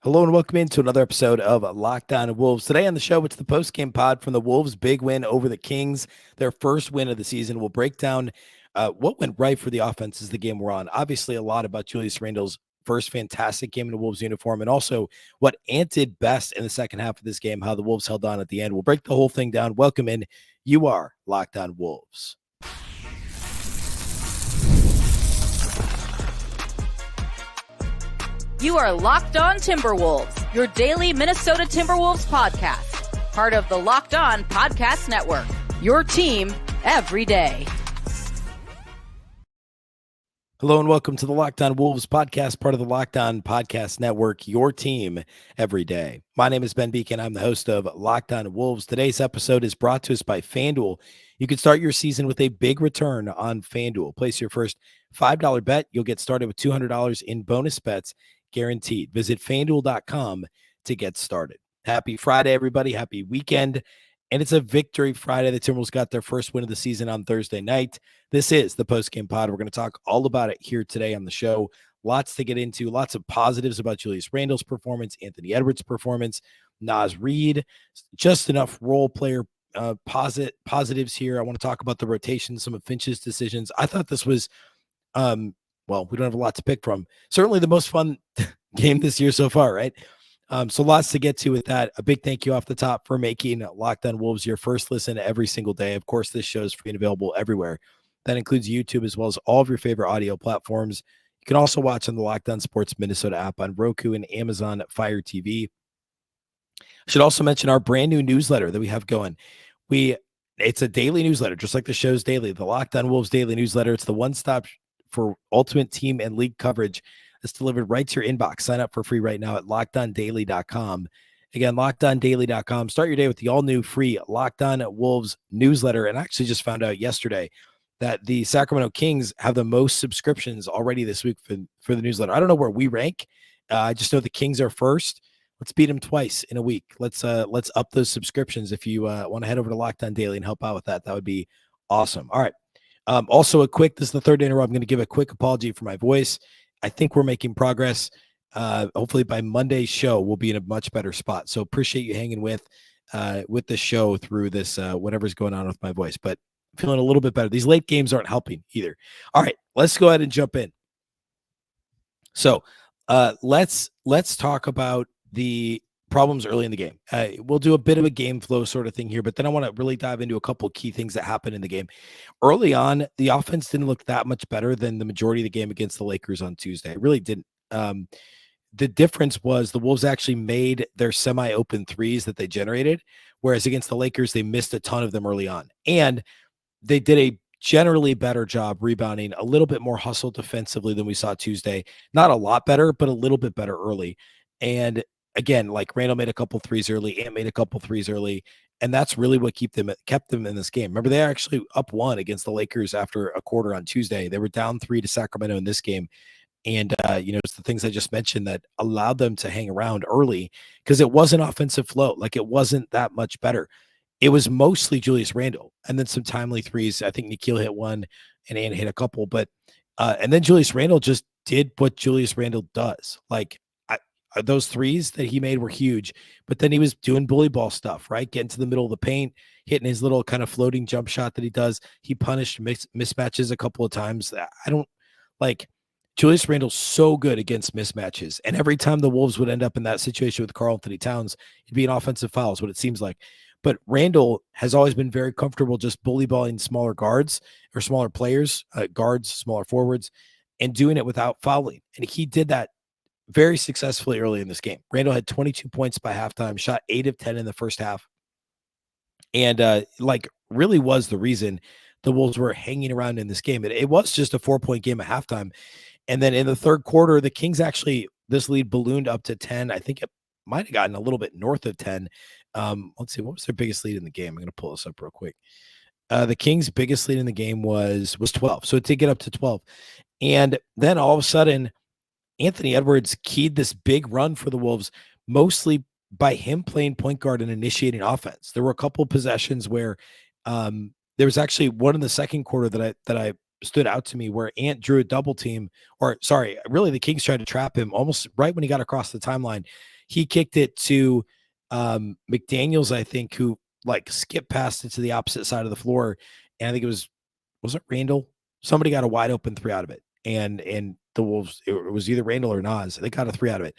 Hello and welcome into another episode of Locked On Wolves. Today on the show, it's the post-game pod from the Wolves' big win over the Kings, their first win of the season. We'll break down what went right for the offense as the game we're on. Obviously, a lot about Julius Randle's first fantastic game in the Wolves uniform, and also what Ant did best in the second half of this game, how the Wolves held on at the end. We'll break the whole thing down. Welcome in. You are Locked On Wolves. You are Locked On Timberwolves, your daily Minnesota Timberwolves podcast. Part of the Locked On Podcast Network, your team every day. Hello and welcome to the Locked On Wolves podcast, part of the Locked On Podcast Network, your team every day. My name is Ben Beecken. I'm the host of Locked On Wolves. Today's episode is brought to us by FanDuel. You can start your season with a big return on FanDuel. Place your first $5 bet. You'll get started with $200 in bonus bets guaranteed. Visit FanDuel.com to get started. Happy Friday, everybody. Happy weekend. And it's a victory Friday. The Timberwolves got their first win of the season on Thursday night. This is the post-game pod. We're going to talk all about it here today on the show. Lots to get into. Lots of positives about Julius Randle's performance, Anthony Edwards' performance, Naz Reid. Just enough role player positives here. I want to talk about the rotation, some of Finch's decisions. I thought this was well, we don't have a lot to pick from. Certainly the most fun game this year so far, right? So lots to get to with that. A big thank you off the top for making Locked On Wolves your first listen every single day. Of course, this show is free and available everywhere. That includes YouTube as well as all of your favorite audio platforms. You can also watch on the Locked On Sports Minnesota app on Roku and Amazon Fire TV. I should also mention our brand new newsletter that we have going. It's a daily newsletter, just like the show's daily, the Locked On Wolves daily newsletter. It's the one-stop for ultimate team and league coverage. It's delivered right to your inbox. Sign up for free right now at LockedOnDaily.com. Again, LockedOnDaily.com. Start your day with the all-new free Locked On Wolves newsletter. And I actually just found out yesterday that the Sacramento Kings have the most subscriptions already this week for the newsletter. I don't know where we rank. I just know the Kings are first. Let's beat them twice in a week. Let's up those subscriptions. If you want to head over to Locked On Daily and help out with that, that would be awesome. All right. Also, this is the third day in a row. I'm going to give a quick apology for my voice. I think we're making progress. Hopefully by Monday's show, we'll be in a much better spot. So appreciate you hanging with the show through this, whatever's going on with my voice, but feeling a little bit better. These late games aren't helping either. All right, let's go ahead and jump in. So let's talk about the problems early in the game. We'll do a bit of a game flow sort of thing here, but then I want to really dive into a couple key things that happened in the game. Early on, the offense didn't look that much better than the majority of the game against the Lakers on Tuesday. It really didn't. The difference was the Wolves actually made their semi-open threes that they generated, whereas against the Lakers, they missed a ton of them early on. And they did a generally better job rebounding, a little bit more hustle defensively than we saw Tuesday. Not a lot better, but a little bit better early. And again, like Randle made a couple threes early, Ant made a couple threes early, and that's really what kept them in this game. Remember, they actually up one against the Lakers after a quarter on Tuesday. They were down 3 to Sacramento in this game, and it's the things I just mentioned that allowed them to hang around early because it wasn't offensive flow. Like it wasn't that much better. It was mostly Julius Randle, and then some timely threes. I think Nikhil hit one, and Ant hit a couple, but and then Julius Randle just did what Julius Randle does, like. Those threes that he made were huge, but then he was doing bully ball stuff, right? Getting to the middle of the paint, hitting his little kind of floating jump shot that he does. He punished mismatches a couple of times. I don't like Julius Randle's so good against mismatches. And every time the Wolves would end up in that situation with Karl Anthony Towns, it'd be an offensive foul is what it seems like. But Randle has always been very comfortable just bully balling smaller guards or smaller players, guards, smaller forwards, and doing it without fouling. And he did that very successfully early in this game. Randle had 22 points by halftime, shot 8 of 10 in the first half, and really was the reason the Wolves were hanging around in this game. It was just a 4-point game at halftime, and then in the third quarter, the Kings actually, this lead ballooned up to 10. I think it might have gotten a little bit north of 10. Let's see, what was their biggest lead in the game? I'm going to pull this up real quick. The Kings' biggest lead in the game was 12, so it did get up to 12, and then all of a sudden, Anthony Edwards keyed this big run for the Wolves, mostly by him playing point guard and initiating offense. There were a couple of possessions where there was actually one in the second quarter that I stood out to me where Ant drew a double team, or sorry, really the Kings tried to trap him almost right when he got across the timeline. He kicked it to McDaniels, I think, who like skipped past it to the opposite side of the floor. And I think was it Randle? Somebody got a wide open three out of it. And the Wolves, it was either Randle or Nas. They got a three out of it.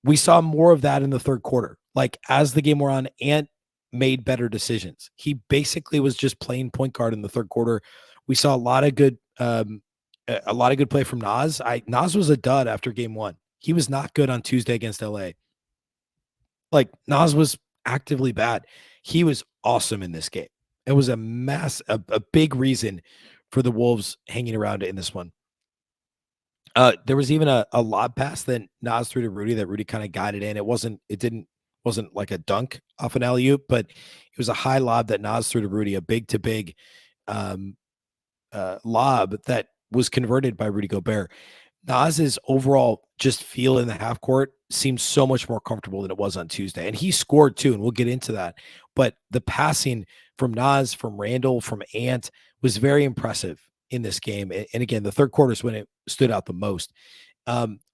We saw more of that in the third quarter. Like as the game wore on, Ant made better decisions. He basically was just playing point guard in the third quarter. We saw a lot of good play from Nas. Nas was a dud after game one. He was not good on Tuesday against LA. Like Nas was actively bad. He was awesome in this game. It was a big reason for the Wolves hanging around in this one. There was even a lob pass that Nas threw to Rudy that Rudy kind of guided in. It wasn't like a dunk off an alley-oop, but it was a high lob that Nas threw to Rudy, a big to big lob that was converted by Rudy Gobert. Nas's overall just feel in the half court seems so much more comfortable than it was on Tuesday. And he scored too, and we'll get into that. But the passing from Nas, from Randle, from Ant was very impressive in this game. And again, the third quarter is when it stood out the most.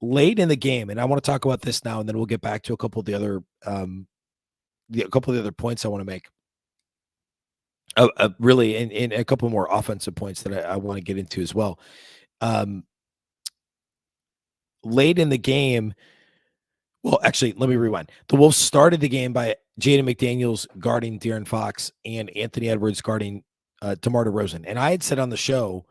Late in the game, and I want to talk about this now, and then we'll get back to a couple of the other points I want to make. Really, in a couple more offensive points that I want to get into as well. Late in the game, well, actually, let me rewind. The Wolves started the game by Jaden McDaniels guarding De'Aaron Fox and Anthony Edwards guarding DeMar DeRozan. And I had said on the show,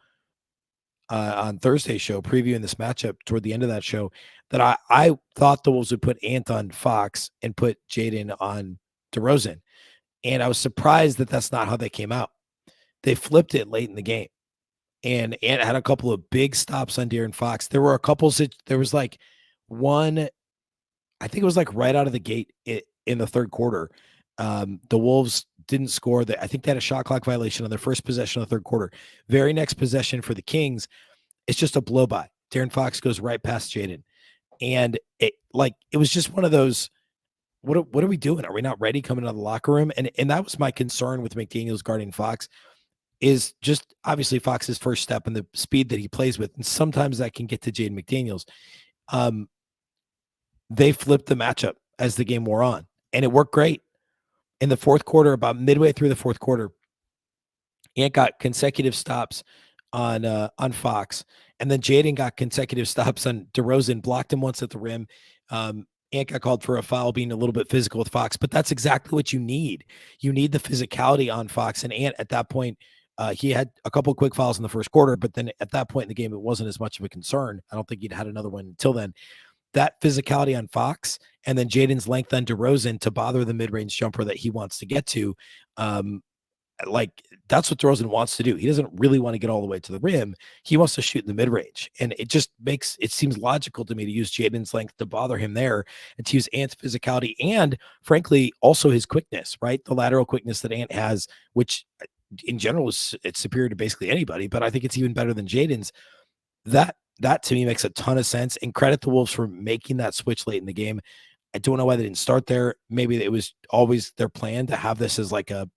on Thursday's show, previewing this matchup toward the end of that show, that I thought the Wolves would put Ant on Fox and put Jaden on DeRozan. And I was surprised that that's not how they came out. They flipped it late in the game. And Ant had a couple of big stops on De'Aaron Fox. There were a couple, there was like one, I think it was like right out of the gate in the third quarter. The Wolves didn't score. I think they had a shot clock violation on their first possession of the third quarter. Very next possession for the Kings, it's just a blow by. De'Aaron Fox goes right past Jaden. And it was just one of those, what are we doing? Are we not ready coming out of the locker room? And that was my concern with McDaniels guarding Fox, is just obviously Fox's first step and the speed that he plays with. And sometimes that can get to Jaden McDaniels. They flipped the matchup as the game wore on, and it worked great. In the fourth quarter, about midway through the fourth quarter, Ant got consecutive stops on Fox, and then Jaden got consecutive stops on DeRozan, blocked him once at the rim. Ant got called for a foul, being a little bit physical with Fox, but that's exactly what you need. You need the physicality on Fox, and Ant at that point, he had a couple of quick fouls in the first quarter, but then at that point in the game, it wasn't as much of a concern. I don't think he'd had another one until then. That physicality on Fox, and then Jaden's length on DeRozan to bother the mid-range jumper that he wants to get to. That's what DeRozan wants to do. He doesn't really want to get all the way to the rim. He wants to shoot in the mid-range. And it seems logical to me to use Jaden's length to bother him there, and to use Ant's physicality and, frankly, also his quickness, right? The lateral quickness that Ant has, which in general it's superior to basically anybody, but I think it's even better than Jaden's. That to me makes a ton of sense, and credit the Wolves for making that switch late in the game. I don't know why they didn't start there. Maybe it was always their plan to have this as like a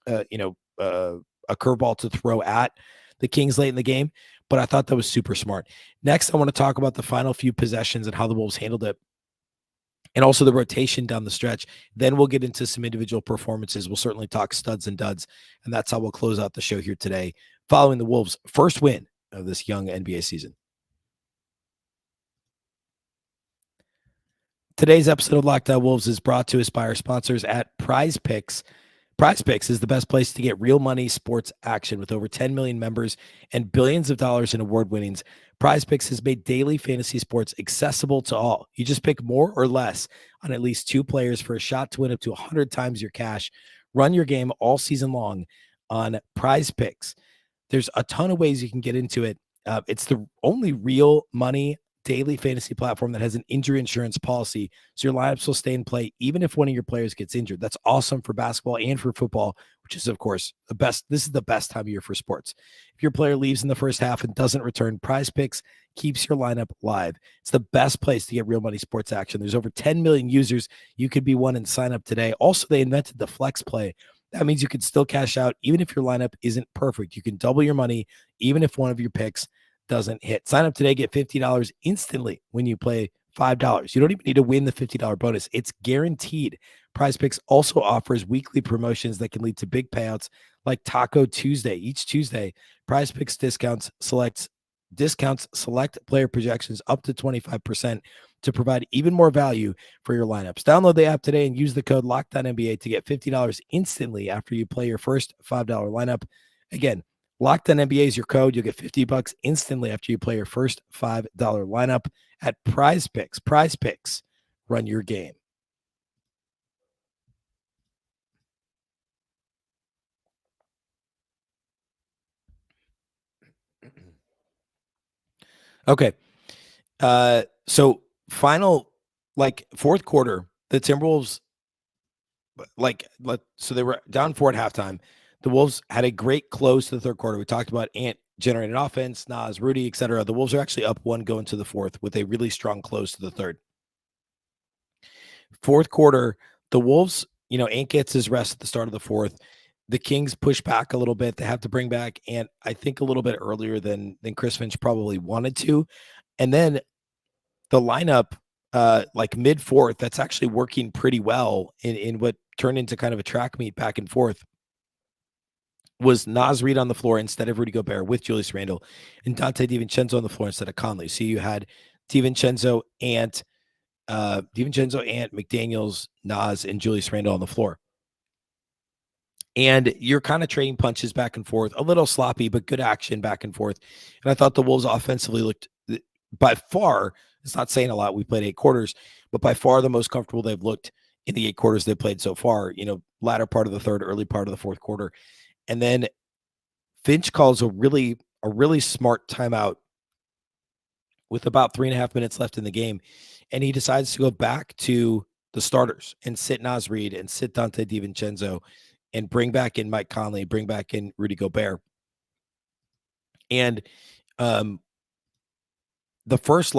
curveball to throw at the Kings late in the game, but I thought that was super smart. Next, I want to talk about the final few possessions and how the Wolves handled it, and also the rotation down the stretch. Then we'll get into some individual performances. We'll certainly talk studs and duds, and that's how we'll close out the show here today, following the Wolves' first win of this young NBA season. Today's episode of Locked On Wolves is brought to us by our sponsors at Prize Picks. Prize Picks is the best place to get real money sports action. With over 10 million members and billions of dollars in award winnings, Prize Picks has made daily fantasy sports accessible to all. You just pick more or less on at least two players for a shot to win up to 100 times your cash. Run your game all season long on Prize Picks. There's a ton of ways you can get into it. It's the only real money daily fantasy platform that has an injury insurance policy, so your lineups will stay in play even if one of your players gets injured. That's awesome for basketball and for football, which is, of course, the best. This is the best time of year for sports. If your player leaves in the first half and doesn't return, Prize Picks keeps your lineup live. It's the best place to get real money sports action. There's over 10 million users. You could be one and sign up today. Also, they invented the flex play. That means you can still cash out even if your lineup isn't perfect. You can double your money even if one of your picks doesn't hit. Sign up today, get $50 instantly when you play $5. You don't even need to win the $50 bonus. It's guaranteed. Prize Picks also offers weekly promotions that can lead to big payouts like Taco Tuesday. Each Tuesday, Prize Picks discounts select player projections up to 25% to provide even more value for your lineups. Download the app today and use the code LOCKEDONNBA to get $50 instantly after you play your first $5 lineup. Again, LOCKEDONNBA is your code. You'll get $50 instantly after you play your first $5 lineup at Prize Picks. Prize Picks, run your game. Okay. So final, fourth quarter, the Timberwolves, so they were down 4 at halftime. The Wolves had a great close to the third quarter. We talked about Ant generating offense, Nas, Rudy, etc. The Wolves are actually up 1 going to the fourth with a really strong close to the third. Fourth quarter, the Wolves, Ant gets his rest at the start of the fourth. The Kings push back a little bit. They have to bring back Ant, I think, a little bit earlier than Chris Finch probably wanted to. And then the lineup, mid fourth, that's actually working pretty well in what turned into kind of a track meet back and forth, was Nas Reed on the floor instead of Rudy Gobert with Julius Randle, and Dante DiVincenzo on the floor instead of Conley. So you had DiVincenzo, Ant, McDaniels, Nas, and Julius Randle on the floor. And you're kind of trading punches back and forth, a little sloppy, but good action back and forth. And I thought the Wolves offensively looked, by far, it's not saying a lot, we played 8 quarters, but by far the most comfortable they've looked in the 8 quarters they've played so far, latter part of the third, early part of the fourth quarter. And then Finch calls a really smart timeout with about 3.5 minutes left in the game. And he decides to go back to the starters and sit Nas Reed and sit Dante DiVincenzo and bring back in Mike Conley, bring back in Rudy Gobert. And the first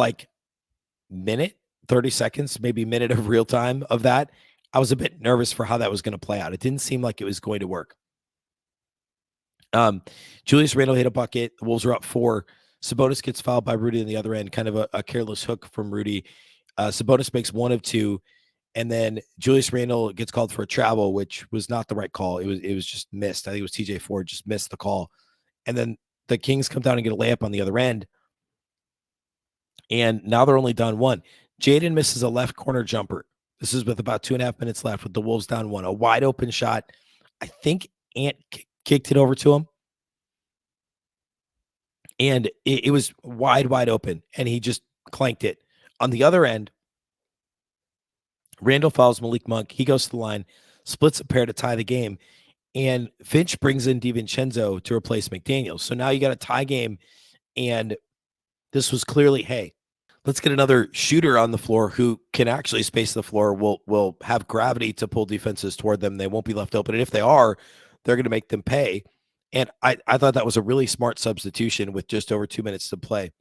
minute, 30 seconds, maybe minute of real time of that, I was a bit nervous for how that was going to play out. It didn't seem like it was going to work. Julius Randle hit a bucket. The Wolves are up 4. Sabonis gets fouled by Rudy on the other end, kind of a careless hook from Rudy. Sabonis makes 1 of 2. And then Julius Randle gets called for a travel, which was not the right call. It was just missed. I think it was TJ Ford just missed the call. And then the Kings come down and get a layup on the other end. And now they're only down 1. Jaden misses a left corner jumper. This is with about 2.5 minutes left with the Wolves down 1. A wide open shot. I think Ant kicked it over to him. And it was wide open. And he just clanked it. On the other end, Randle fouls Malik Monk. He goes to the line, splits a pair to tie the game. And Finch brings in DiVincenzo to replace McDaniels. So now you got a tie game. And this was clearly, hey, let's get another shooter on the floor who can actually space the floor, will have gravity to pull defenses toward them. They won't be left open. And if they are, they're going to make them pay. And I thought that was a really smart substitution with just over 2 minutes to play.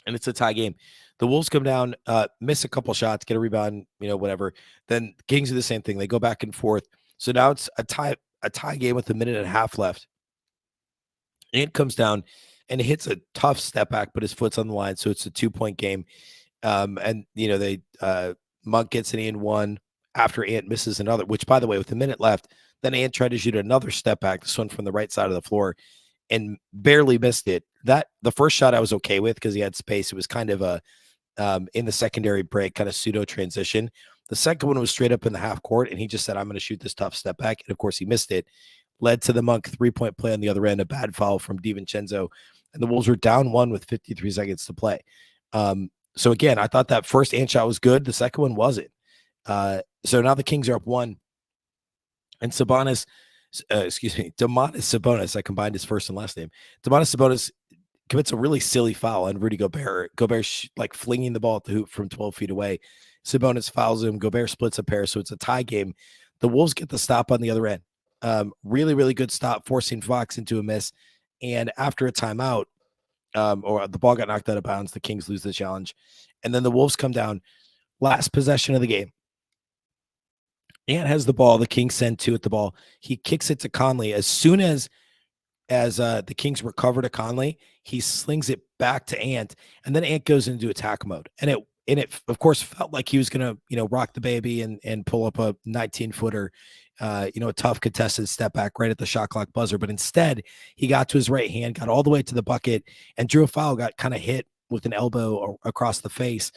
And it's a tie game. The Wolves come down, miss a couple shots, get a rebound, whatever. Then Kings do the same thing. They go back and forth. So now it's a tie game with 1.5 minutes left. Ant comes down and hits a tough step back, but his foot's on the line. So it's a 2-point game. And Monk gets an and 1 after Ant misses another, which, by the way, with 1 minute left, then Ant tried to shoot another step back, this one from the right side of the floor, and barely missed it. The first shot I was okay with because he had space. It was kind of a in the secondary break, kind of pseudo transition. The second one was straight up in the half court, and he just said, I'm going to shoot this tough step back. And of course he missed it. Led to the Monk 3-point play on the other end, a bad foul from DiVincenzo. And the Wolves were down 1 with 53 seconds to play. So again, I thought that first Ant shot was good. The second one wasn't. So now the Kings are up 1. And Domantas Sabonis, I combined his first and last name. Domantas Sabonis commits a really silly foul on Rudy Gobert. Gobert flinging the ball at the hoop from 12 feet away. Sabonis fouls him. Gobert splits a pair, so it's a tie game. The Wolves get the stop on the other end. Really good stop, forcing Fox into a miss. And after a timeout, or the ball got knocked out of bounds, the Kings lose the challenge. And then the Wolves come down. Last possession of the game. Ant has the ball. The Kings send 2 at the ball. He kicks it to Conley. As soon as as the Kings recover to Conley. He slings it back to Ant, and then Ant goes into attack mode. And it of course felt like he was going to, rock the baby and pull up a 19-footer, a tough contested step back right at the shot clock buzzer. But instead, he got to his right hand, got all the way to the bucket, and drew a foul, got kind of hit with an elbow across the face,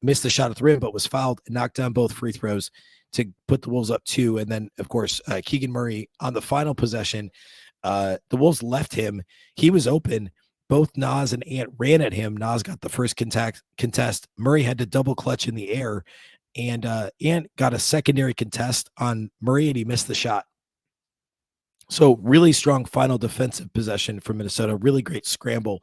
missed the shot at the rim, but was fouled, knocked down both free throws to put the Wolves up 2. And then, of course, Keegan Murray on the final possession, the Wolves left him. He was open. Both Nas and Ant ran at him. Nas got the first contest. Murray had to double clutch in the air, and Ant got a secondary contest on Murray, and he missed the shot. So really strong final defensive possession for Minnesota. Really great scramble.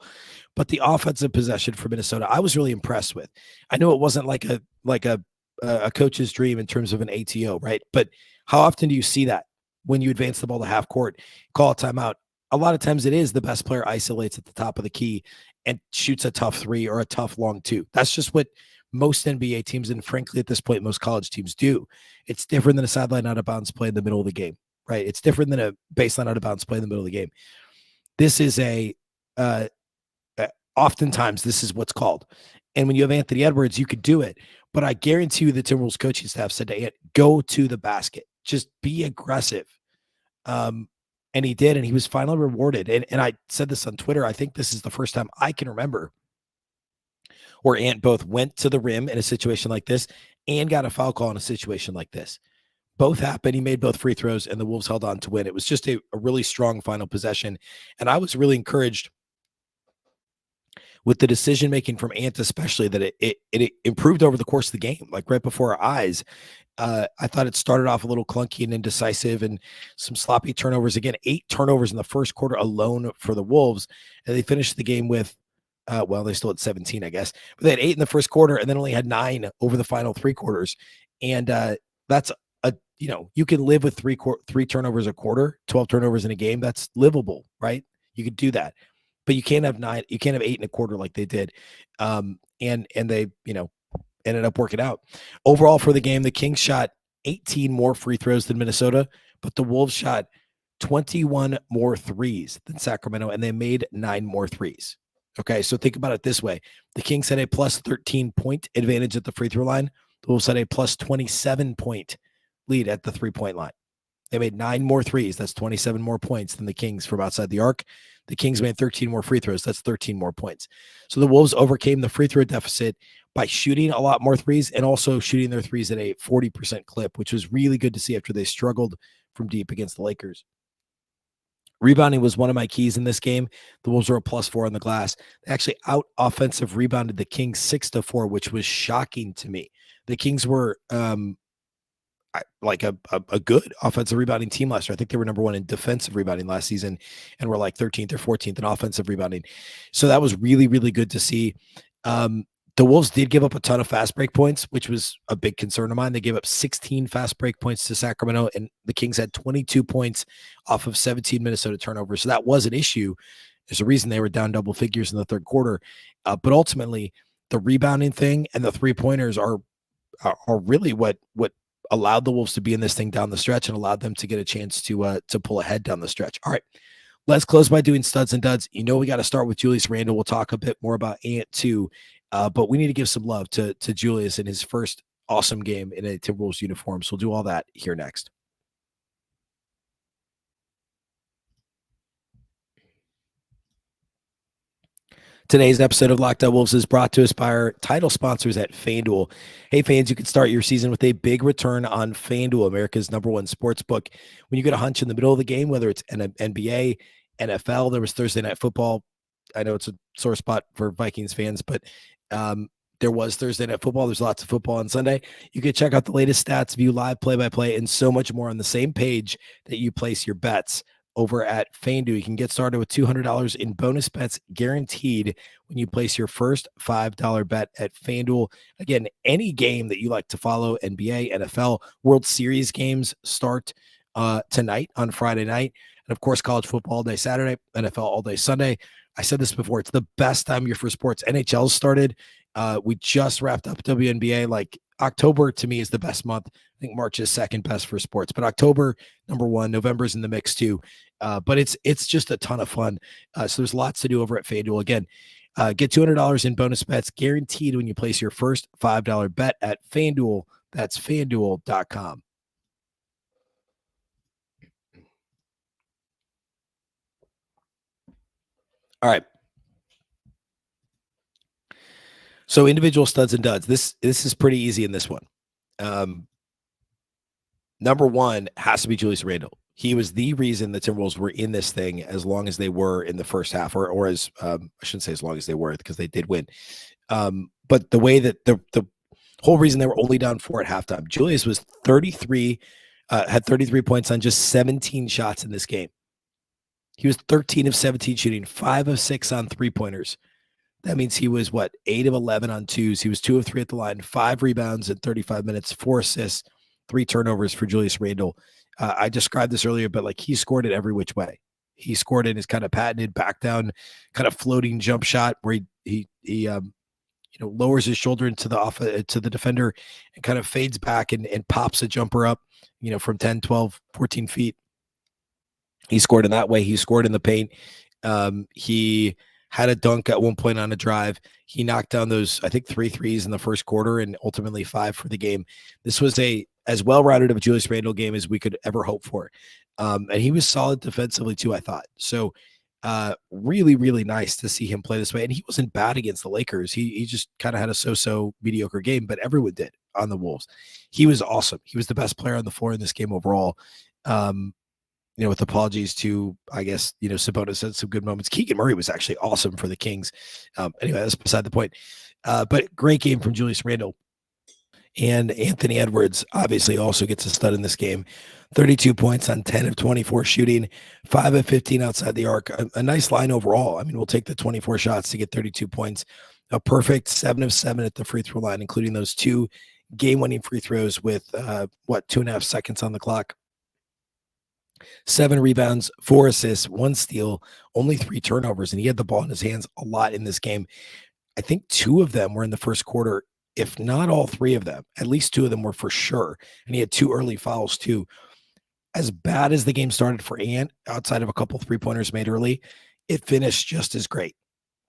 But the offensive possession for Minnesota, I was really impressed with. I know it wasn't like a coach's dream in terms of an ATO, right? But how often do you see that when you advance the ball to half court, call a timeout? A lot of times it is the best player isolates at the top of the key and shoots a tough 3 or a tough long 2. That's just what most NBA teams, and frankly, at this point, most college teams do. It's different than a sideline out of bounds play in the middle of the game, right? It's different than a baseline out of bounds play in the middle of the game. This is oftentimes this is what's called. And when you have Anthony Edwards, you could do it. But I guarantee you the Timberwolves coaching staff said to Ant, go to the basket. Just be aggressive. And he did, and he was finally rewarded. And I said this on Twitter. I think this is the first time I can remember where Ant both went to the rim in a situation like this and got a foul call in a situation like this. Both happened. He made both free throws, and the Wolves held on to win. It was just a really strong final possession. And I was really encouraged with the decision-making from Ant, especially, that it improved over the course of the game, like right before our eyes. I thought it started off a little clunky and indecisive and some sloppy turnovers. Again, 8 turnovers in the first quarter alone for the Wolves. And they finished the game with, they still had 17, I guess. But they had 8 in the first quarter and then only had 9 over the final 3 quarters. And that's you can live with 3 turnovers a quarter, 12 turnovers in a game. That's livable, right? You could do that. But you can't have 9. You can't have 8 in a quarter like they did. And they, ended up working out. Overall for the game, the Kings shot 18 more free throws than Minnesota, but the Wolves shot 21 more threes than Sacramento, and they made 9 more threes. Okay, so think about it this way. The Kings had a plus 13-point advantage at the free throw line. The Wolves had a plus 27-point lead at the three-point line. They made 9 more threes. That's 27 more points than the Kings from outside the arc. The Kings made 13 more free throws. That's 13 more points. So the Wolves overcame the free throw deficit by shooting a lot more threes and also shooting their threes at a 40% clip, which was really good to see after they struggled from deep against the Lakers. Rebounding was one of my keys in this game. The Wolves were a +4 on the glass. They actually out-offensive rebounded the Kings 6-4, which was shocking to me. The Kings were like a good offensive rebounding team last year. I think they were number 1 in defensive rebounding last season and were like 13th or 14th in offensive rebounding. So that was really, really good to see. The Wolves did give up a ton of fast break points, which was a big concern of mine. They gave up 16 fast break points to Sacramento, and the Kings had 22 points off of 17 Minnesota turnovers. So that was an issue. There's a reason they were down double figures in the third quarter. But ultimately, the rebounding thing and the three-pointers are really what allowed the Wolves to be in this thing down the stretch and allowed them to get a chance to pull ahead down the stretch. All right, let's close by doing studs and duds. We got to start with Julius Randle. We'll talk a bit more about Ant too, but we need to give some love to Julius in his first awesome game in a Timberwolves uniform. So we'll do all that here next. Today's episode of Locked On Wolves is brought to us by our title sponsors at FanDuel. Hey, fans, you can start your season with a big return on FanDuel, America's #1 sports book. When you get a hunch in the middle of the game, whether it's an NBA, NFL, there was Thursday Night Football. I know it's a sore spot for Vikings fans, but there was Thursday Night Football. There's lots of football on Sunday. You can check out the latest stats, view live play-by-play, and so much more on the same page that you place your bets over at FanDuel. You can get started with $200 in bonus bets guaranteed when you place your first $5 bet at FanDuel. Again, any game that you like to follow, NBA, NFL, World Series games start tonight on Friday night. And of course, college football all day Saturday, NFL all day Sunday. I said this before, it's the best time of year for sports. NHL started. We just wrapped up WNBA. Like October to me is the best month. I think March is second best for sports, but October, number 1, November's in the mix too. But it's just a ton of fun. So there's lots to do over at FanDuel. Again, get $200 in bonus bets guaranteed when you place your first $5 bet at FanDuel. That's FanDuel.com. All right. So individual studs and duds. This is pretty easy in this one. Number one has to be Julius Randle. He was the reason the Timberwolves were in this thing as long as they were in the first half, or as I shouldn't say as long as they were, because they did win. But the way that the whole reason they were only down 4 at halftime, Julius was 33, had 33 points on just 17 shots in this game. He was 13 of 17 shooting, 5 of 6 on 3-pointers. That means he was 8 of 11 on twos. He was 2 of 3 at the line, 5 rebounds in 35 minutes, 4 assists, 3 turnovers for Julius Randle. I described this earlier, but he scored it every which way. He scored in his kind of patented back down, kind of floating jump shot where he lowers his shoulder into to the defender and kind of fades back and pops a jumper up, from 10, 12, 14 feet. He scored in that way. He scored in the paint. He had a dunk at one point on a drive. He knocked down those, I think, 3 threes in the first quarter and ultimately 5 for the game. This was as well-rounded of a Julius Randle game as we could ever hope for. And he was solid defensively too, I thought. So really, really nice to see him play this way. And he wasn't bad against the Lakers. He just kind of had a so-so mediocre game, but everyone did on the Wolves. He was awesome. He was the best player on the floor in this game overall. With apologies to, I guess, Sabonis had some good moments. Keegan Murray was actually awesome for the Kings. Anyway, that's beside the point. But great game from Julius Randle. And Anthony Edwards obviously also gets a stud in this game. 32 points on 10 of 24 shooting, 5 of 15 outside the arc. A nice line overall. I mean, we'll take the 24 shots to get 32 points. A perfect 7 of 7 at the free throw line, including those 2 game-winning free throws with, 2.5 seconds on the clock. 7 rebounds, 4 assists, 1 steal, only 3 turnovers, and he had the ball in his hands a lot in this game. I think 2 of them were in the first quarter, if not all 3 of them. At least 2 of them were for sure, and he had 2 early fouls too. As bad as the game started for Ant, outside of a couple 3-pointers made early, it finished just as great.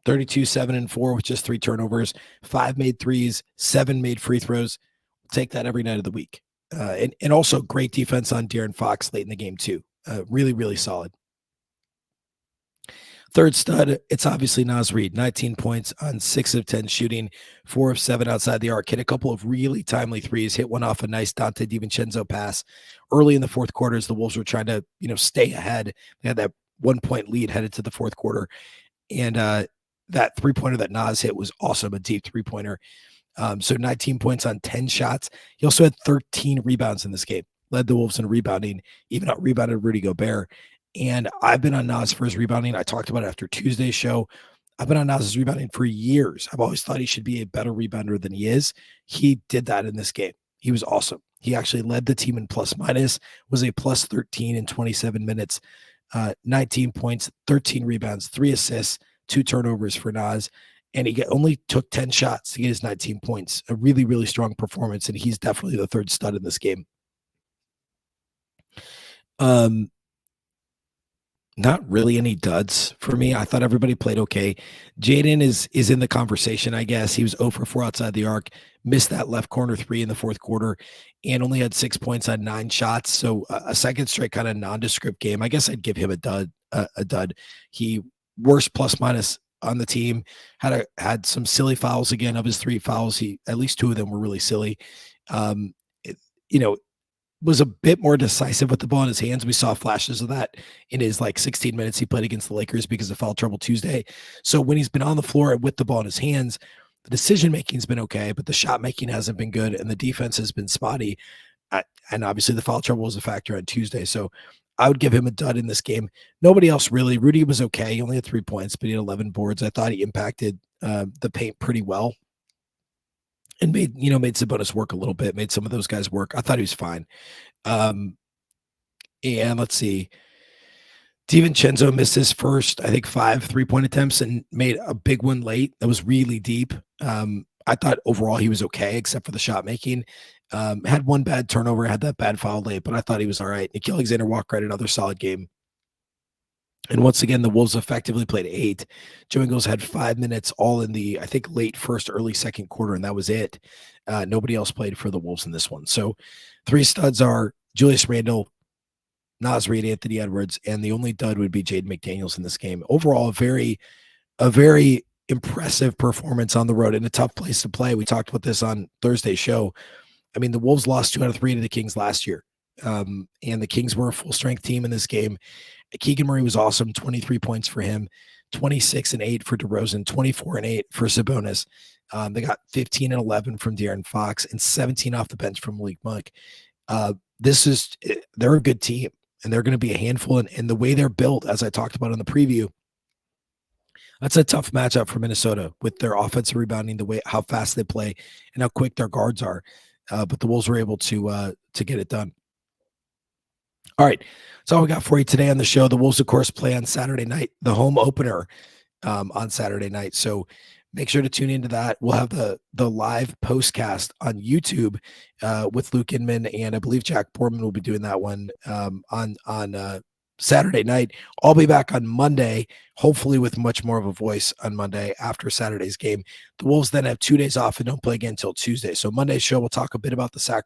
32, 7, and 4 with just 3 turnovers, 5 made threes, 7 made free throws. Take that every night of the week. And also great defense on De'Aaron Fox late in the game too. Really, really solid. Third stud, it's obviously Naz Reid. 19 points on 6 of 10 shooting, 4 of 7 outside the arc. Hit a couple of really timely threes. Hit one off a nice Dante DiVincenzo pass early in the fourth quarter as the Wolves were trying to, stay ahead. They had that 1-point lead headed to the fourth quarter. And that 3-pointer that Naz hit was awesome, a deep 3-pointer. So 19 points on 10 shots. He also had 13 rebounds in this game. Led the Wolves in rebounding, even out rebounded Rudy Gobert. And I've been on Naz for his rebounding. I talked about it after Tuesday's show. I've been on Naz's rebounding for years. I've always thought he should be a better rebounder than he is. He did that in this game. He was awesome. He actually led the team in plus minus, was a plus 13 in 27 minutes, 19 points, 13 rebounds, 3 assists, 2 turnovers for Naz. And he only took 10 shots to get his 19 points. A really, really strong performance. And he's definitely the third stud in this game. Not really any duds for me. I thought everybody played okay. Jaden is in the conversation, I guess. He was 0 for 4 outside the arc, missed that left corner 3 in the fourth quarter, and only had 6 points on 9 shots. So a second straight kind of nondescript game. I guess I'd give him a dud. He worst plus minus on the team. Had some silly fouls again. Of his 3 fouls, at least 2 of them were really silly. Was a bit more decisive with the ball in his hands. We saw flashes of that in his 16 minutes he played against the Lakers because of foul trouble Tuesday. So when he's been on the floor with the ball in his hands, the decision-making's been okay, but the shot-making hasn't been good, and the defense has been spotty. And obviously the foul trouble was a factor on Tuesday. So I would give him a dud in this game. Nobody else really. Rudy was okay. He only had 3 points, but he had 11 boards. I thought he impacted the paint pretty well. And made Sabonis work a little bit, made some of those guys work. I thought he was fine. And let's see. DiVincenzo missed his first, I think, 5 3-point attempts and made a big one late. That was really deep. I thought overall he was okay, except for the shot making. Had one bad turnover, had that bad foul late, but I thought he was all right. Nikhil Alexander-Walker had another solid game. And once again, the Wolves effectively played 8. Joe Ingles had 5 minutes all in the, I think, late first, early second quarter, and that was it. Nobody else played for the Wolves in this one. So 3 studs are Julius Randle, Naz Reid, Anthony Edwards, and the only dud would be Jaden McDaniels in this game. Overall, a very impressive performance on the road in a tough place to play. We talked about this on Thursday's show. I mean, the Wolves lost 2 out of 3 to the Kings last year. And the Kings were a full-strength team in this game. Keegan Murray was awesome, 23 points for him, 26 and 8 for DeRozan, 24 and 8 for Sabonis. They got 15 and 11 from De'Aaron Fox and 17 off the bench from Malik Monk. They're a good team, and they're going to be a handful. And the way they're built, as I talked about in the preview, that's a tough matchup for Minnesota with their offensive rebounding, the way how fast they play, and how quick their guards are. But the Wolves were able to get it done. All right, that's all we got for you today on the show. The Wolves, of course, play on Saturday night, the home opener on Saturday night. So make sure to tune into that. We'll have the live postcast on YouTube with Luke Inman, and I believe Jack Borman will be doing that one on Saturday night. I'll be back on Monday, hopefully with much more of a voice on Monday after Saturday's game. The Wolves then have 2 days off and don't play again until Tuesday. So Monday's show, we'll talk a bit about the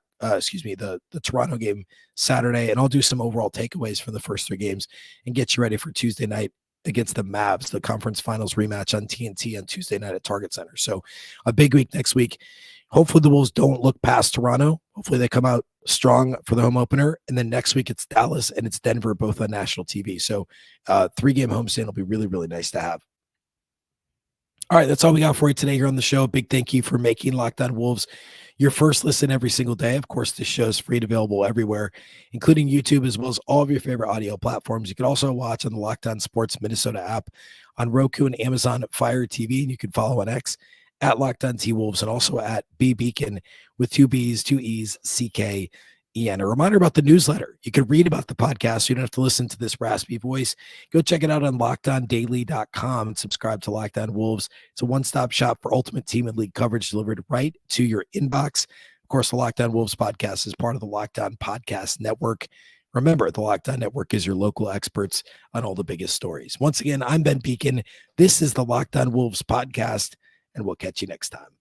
Toronto game Saturday, and I'll do some overall takeaways from the first 3 games and get you ready for Tuesday night against the Mavs, the conference finals rematch on TNT on Tuesday night at Target Center. So a big week next week. Hopefully the Wolves don't look past Toronto. Hopefully they come out strong for the home opener. And then next week it's Dallas and it's Denver, both on national TV. So 3-game homestand will be really, really nice to have. All right, that's all we got for you today here on the show. Big thank you for making Locked On Wolves your first listen every single day. Of course, this show is free and available everywhere, including YouTube, as well as all of your favorite audio platforms. You can also watch on the Locked On Sports Minnesota app, on Roku and Amazon Fire TV, and you can follow on X at Locked On T-Wolves and also at Beecken with 2 B's, 2 E's, CKEN. A reminder about the newsletter. You can read about the podcast, so you don't have to listen to this raspy voice. Go check it out on LockedOnDaily.com and subscribe to Locked On Wolves. It's a one-stop shop for ultimate team and league coverage delivered right to your inbox. Of course, the Locked On Wolves podcast is part of the Locked On Podcast Network. Remember, the Locked On Network is your local experts on all the biggest stories. Once again, I'm Ben Beecken. This is the Locked On Wolves podcast, and we'll catch you next time.